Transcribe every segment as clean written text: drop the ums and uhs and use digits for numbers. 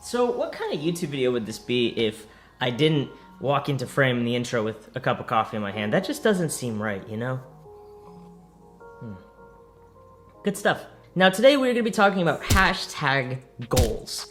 So what kind of YouTube video would this be if I didn't walk into frame in the intro with a cup of coffee in my hand? That just doesn't seem right, you know? Good stuff. Now today we're going to be talking about hashtag goals.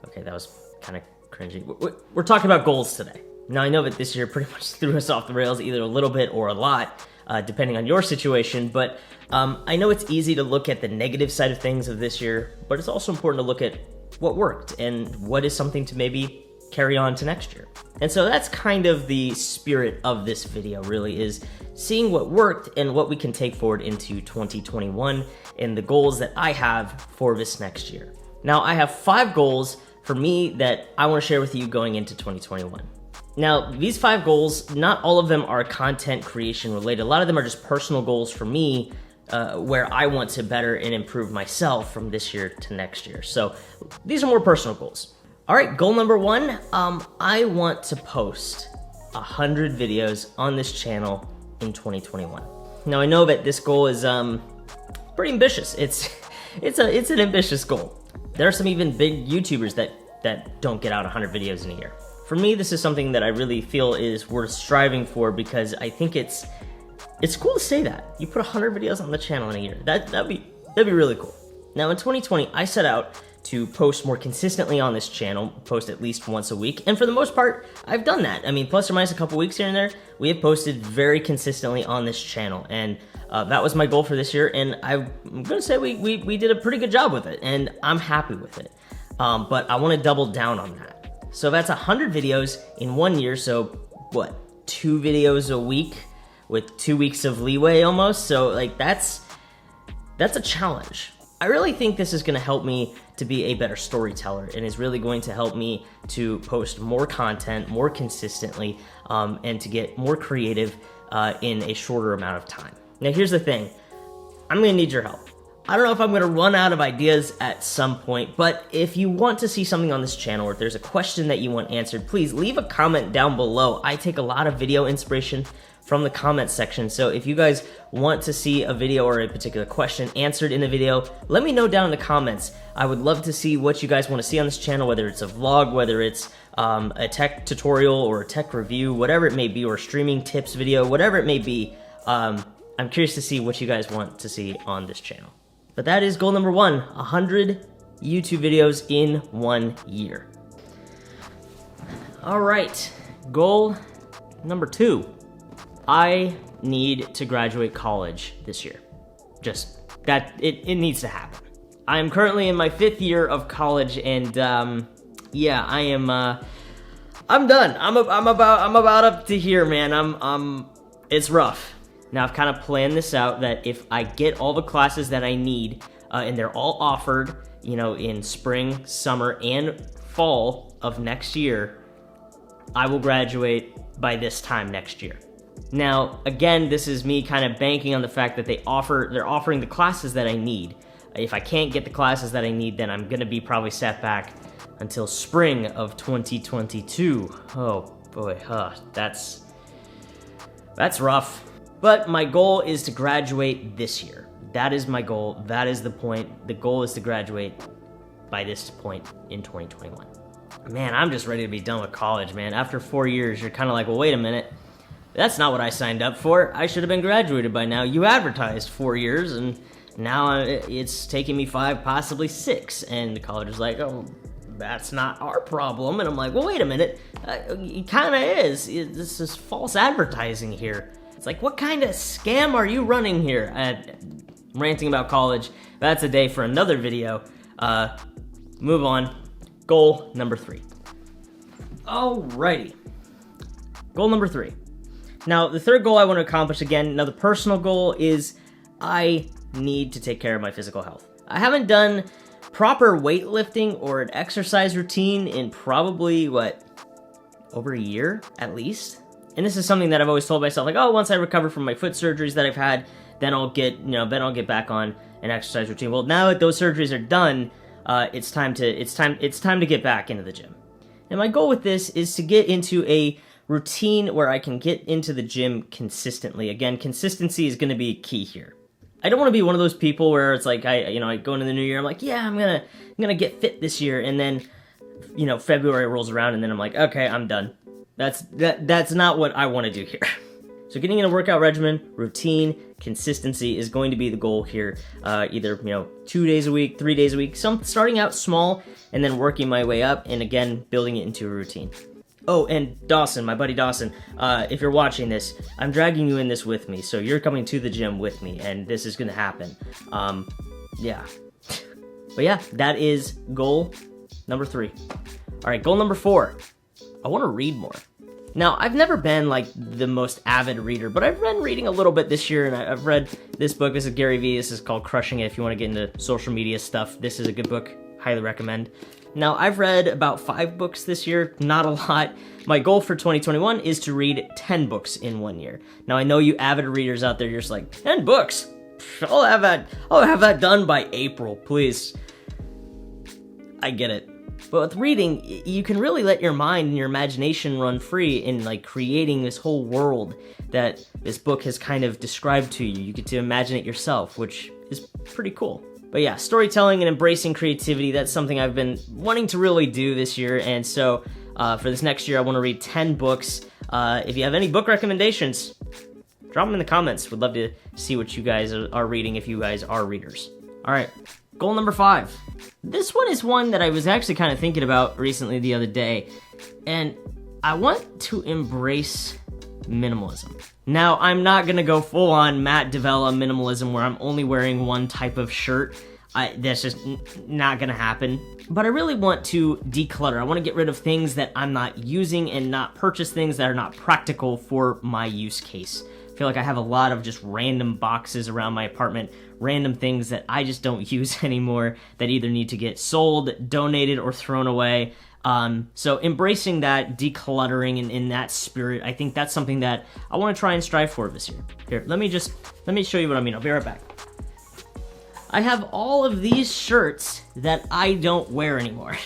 Okay, that was kind of cringy. We're talking about goals today. Now I know that this year pretty much threw us off the rails either a little bit or a lot, depending on your situation, but I know it's easy to look at the negative side of things of this year, but it's also important to look at what worked and what is something to maybe carry on to next year. And so that's kind of the spirit of this video, really, is seeing what worked and what we can take forward into 2021 and the goals that I have for this next year. Now, I have 5 goals for me that I want to share with you going into 2021. Now, these 5 goals, not all of them are content creation related. A lot of them are just personal goals for me, where I want to better and improve myself from this year to next year. So these are more personal goals. All right, goal number 1, I want to post 100 videos on this channel in 2021. Now I know that this goal is pretty ambitious. It's an ambitious goal. There are some even big YouTubers that don't get out 100 videos in a year. For me, this is something that I really feel is worth striving for because I think it's cool to say that. You put 100 videos on the channel in a year. That'd be really cool. Now in 2020, I set out to post more consistently on this channel, post at least once a week, and for the most part, I've done that. I mean, plus or minus a couple weeks here and there, we have posted very consistently on this channel, and that was my goal for this year, and I'm gonna say we did a pretty good job with it, and I'm happy with it. But I wanna double down on that. So that's 100 videos in 1 year, so what, 2 videos a week with 2 weeks of leeway almost? So like that's a challenge. I really think this is gonna help me to be a better storyteller and is really going to help me to post more content more consistently and to get more creative in a shorter amount of time. Now here's the thing, I'm gonna need your help. I don't know if I'm gonna run out of ideas at some point, but if you want to see something on this channel or if there's a question that you want answered, please leave a comment down below. I take a lot of video inspiration from the comment section, so if you guys want to see a video or a particular question answered in the video, let me know down in the comments. I would love to see what you guys want to see on this channel, whether it's a vlog, whether it's a tech tutorial or a tech review, whatever it may be, or a streaming tips video, whatever it may be. I'm curious to see what you guys want to see on this channel. But that is goal number 1, 100 YouTube videos in 1 year. All right, goal number 2. I need to graduate college this year. Just that it needs to happen. I am currently in my 5th year of college, and yeah, I am. I'm done. I'm about up to here, man. It's rough. Now I've kind of planned this out that if I get all the classes that I need, and they're all offered, you know, in spring, summer, and fall of next year, I will graduate by this time next year. Now, again, this is me kind of banking on the fact that they're offering the classes that I need. If I can't get the classes that I need, then I'm gonna be probably set back until spring of 2022. Oh boy, that's rough. But my goal is to graduate this year. That is my goal. That is the point. The goal is to graduate by this point in 2021. Man, I'm just ready to be done with college, man. After 4 years, you're kind of like, well, wait a minute. That's not what I signed up for. I should have been graduated by now. You advertised 4 years, and now it's taking me 5, possibly 6. And the college is like, oh, that's not our problem. And I'm like, well, wait a minute. It kind of is. This is false advertising here. It's like, what kind of scam are you running here? Ranting about college. That's a day for another video. Move on. Goal number 3. Alrighty. Goal number 3. Now, the 3rd goal I want to accomplish, again, another personal goal, is I need to take care of my physical health. I haven't done proper weightlifting or an exercise routine in probably, over a year, at least? And this is something that I've always told myself, like, oh, once I recover from my foot surgeries that I've had, then I'll get back on an exercise routine. Well, now that those surgeries are done, it's time to get back into the gym. And my goal with this is to get into a routine where I can get into the gym consistently. Again, consistency is going to be key here. I don't want to be one of those people where it's like I go into the new year, I'm like, yeah, I'm gonna get fit this year, and then February rolls around and then I'm like, okay, I'm done. That's not what I want to do here. So getting in a workout regimen, routine, consistency is going to be the goal here. Either 2 days a week, 3 days a week, starting out small and then working my way up, and again building it into a routine. Oh, and Dawson, my buddy Dawson, if you're watching this, I'm dragging you in this with me, so you're coming to the gym with me, and this is gonna happen. Yeah. But yeah, that is goal number 3. All right, goal number 4. I want to read more. Now, I've never been like the most avid reader, but I've been reading a little bit this year, and I've read this book. This is Gary Vee. This is called Crushing It. If you want to get into social media stuff, this is a good book. Highly recommend. Now, I've read about 5 books this year, not a lot. My goal for 2021 is to read 10 books in 1 year. Now, I know you avid readers out there, you're just like, 10 books? I'll have that done by April, please. I get it. But with reading, you can really let your mind and your imagination run free in like creating this whole world that this book has kind of described to you. You get to imagine it yourself, which is pretty cool. But yeah, storytelling and embracing creativity, that's something I've been wanting to really do this year. And so for this next year, I want to read 10 books. If you have any book recommendations, drop them in the comments. Would love to see what you guys are reading if you guys are readers. All right, goal number 5. This one is one that I was actually kind of thinking about recently the other day, and I want to embrace minimalism. Now, I'm not going to go full-on Matt D'Avella minimalism where I'm only wearing one type of shirt. That's just not going to happen. But I really want to declutter. I want to get rid of things that I'm not using and not purchase things that are not practical for my use case. I feel like I have a lot of just random boxes around my apartment, random things that I just don't use anymore that either need to get sold, donated, or thrown away. So embracing that, decluttering, and in that spirit, I think that's something that I want to try and strive for this year. Here, let me show you what I mean. I'll be right back. I have all of these shirts that I don't wear anymore.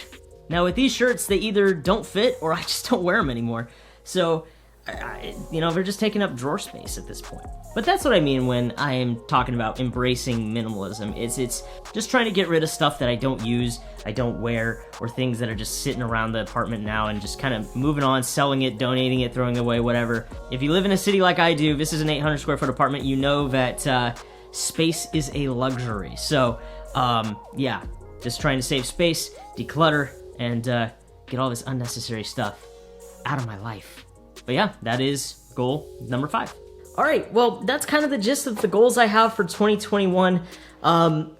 Now with these shirts, they either don't fit or I just don't wear them anymore. So, they're just taking up drawer space at this point. But that's what I mean when I am talking about embracing minimalism. It's just trying to get rid of stuff that I don't use, I don't wear, or things that are just sitting around the apartment now and just kind of moving on, selling it, donating it, throwing it away, whatever. If you live in a city like I do, this is an 800 square foot apartment, you know that space is a luxury. So, yeah, just trying to save space, declutter, and get all this unnecessary stuff out of my life. But yeah, that is goal number 5. All right, well, that's kind of the gist of the goals I have for 2021.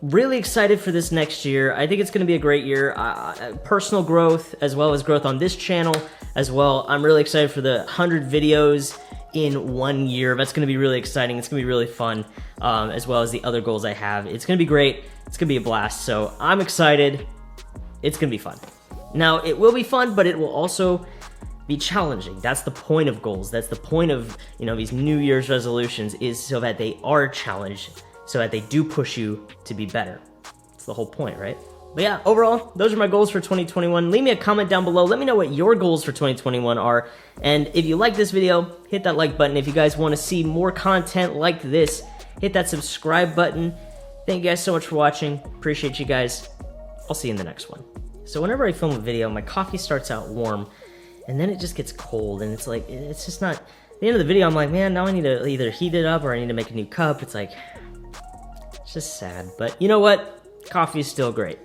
Really excited for this next year. I think it's going to be a great year. Personal growth as well as growth on this channel as well. I'm really excited for the 100 videos in 1 year. That's going to be really exciting. It's going to be really fun, as well as the other goals I have. It's going to be great. It's going to be a blast. So I'm excited. It's going to be fun. Now, it will be fun, but it will also be challenging. That's the point of goals. That's the point of, these New Year's resolutions, is so that they are challenged, so that they do push you to be better. That's the whole point, right? But yeah, overall, those are my goals for 2021. Leave me a comment down below. Let me know what your goals for 2021 are. And if you like this video, hit that like button. If you guys want to see more content like this, hit that subscribe button. Thank you guys so much for watching. Appreciate you guys. I'll see you in the next one. So whenever I film a video, my coffee starts out warm, and then it just gets cold, and it's like, it's just not, at the end of the video, I'm like, man, now I need to either heat it up or I need to make a new cup. It's like, it's just sad. But you know what? Coffee is still great.